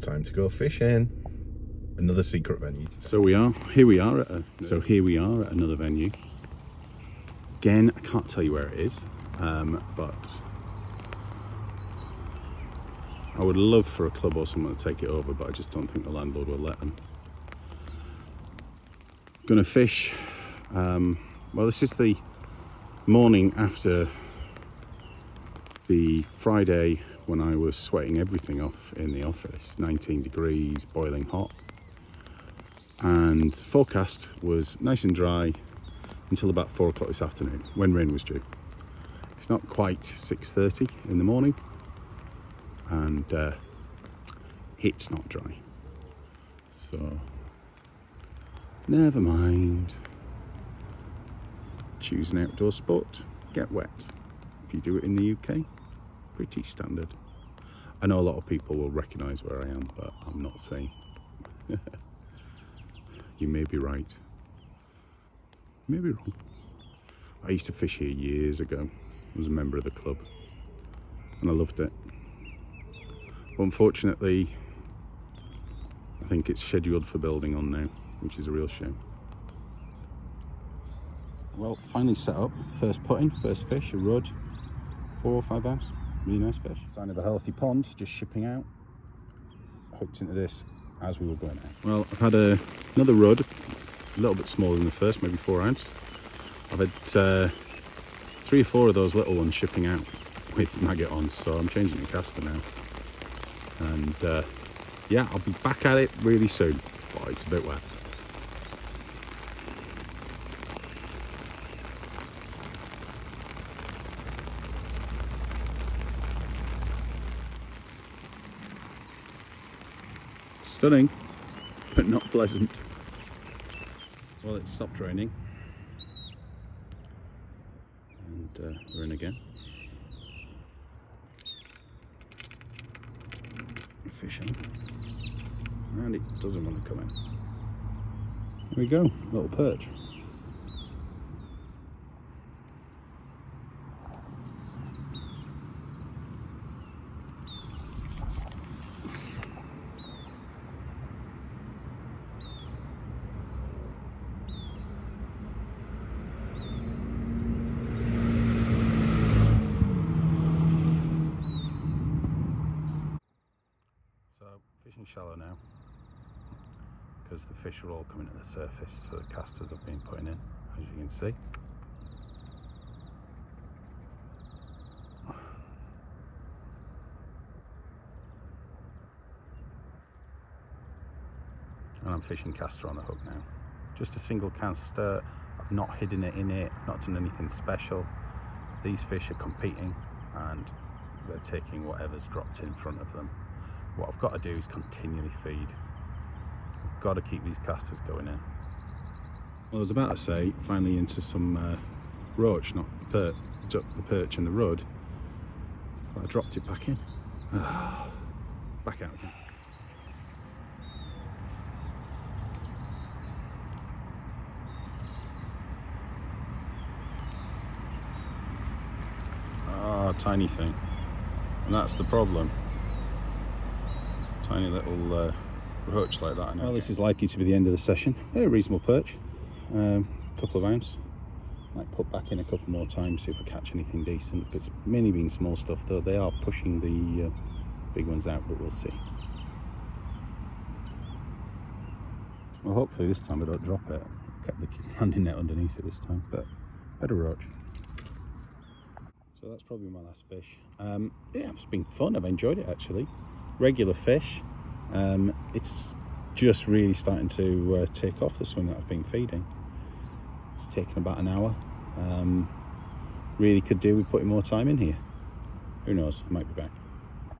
Time to go fishing. Another secret venue. So here we are at another venue. Again, I can't tell you where it is, but I would love for a club or someone to take it over, but I just don't think the landlord will let them. Gonna fish. Well, this is the morning after the Friday when I was sweating everything off in the office, 19 degrees, boiling hot. And the forecast was nice and dry until about 4 o'clock this afternoon when rain was due. It's not quite 6:30 in the morning and it's not dry. So never mind. Choose an outdoor sport, get wet. If you do it in the UK, pretty standard. I know a lot of people will recognise where I am, but I'm not saying. You may be right, maybe wrong. I used to fish here years ago. I was a member of the club and I loved it. But unfortunately, I think it's scheduled for building on now, which is a real shame. Well, finally set up. First putting, first fish, a rudd, 4 or 5 ounce. Really nice fish. Sign of a healthy pond, just shipping out. Hooked into this as we were going out. Well, I've had another rudd, a little bit smaller than the first, maybe 4 ounce. I've had 3 or 4 of those little ones shipping out with maggot on, so I'm changing the caster now. And yeah, I'll be back at it really soon. But it's a bit wet. Stunning, but not pleasant. Well, it stopped raining and we're in again. Fish on, and it doesn't want to come in. There we go, little perch. Fishing shallow now because the fish are all coming to the surface for the casters I've been putting in, as you can see. And I'm fishing caster on the hook now. Just a single caster. I've not hidden it in it, I've not done anything special. These fish are competing and they're taking whatever's dropped in front of them. What I've got to do is continually feed. I've got to keep these casters going in. Well, I was about to say, finally into some roach, not perch, the perch and the rudd, but I dropped it back in. Back out again. Ah, tiny thing. And that's the problem. Tiny little roach like that. Well, this is likely to be the end of the session. A reasonable perch, couple of ounce. Might put back in a couple more times, see if I catch anything decent. But it's mainly been small stuff, though. They are pushing the big ones out, but we'll see. Well, hopefully this time I don't drop it. Kept the landing net underneath it this time, but better roach. So that's probably my last fish. Yeah, it's been fun. I've enjoyed it actually. Regular fish. It's just really starting to take off, the swim that I've been feeding. It's taken about an hour. Really could do with putting more time in here. Who knows, I might be back.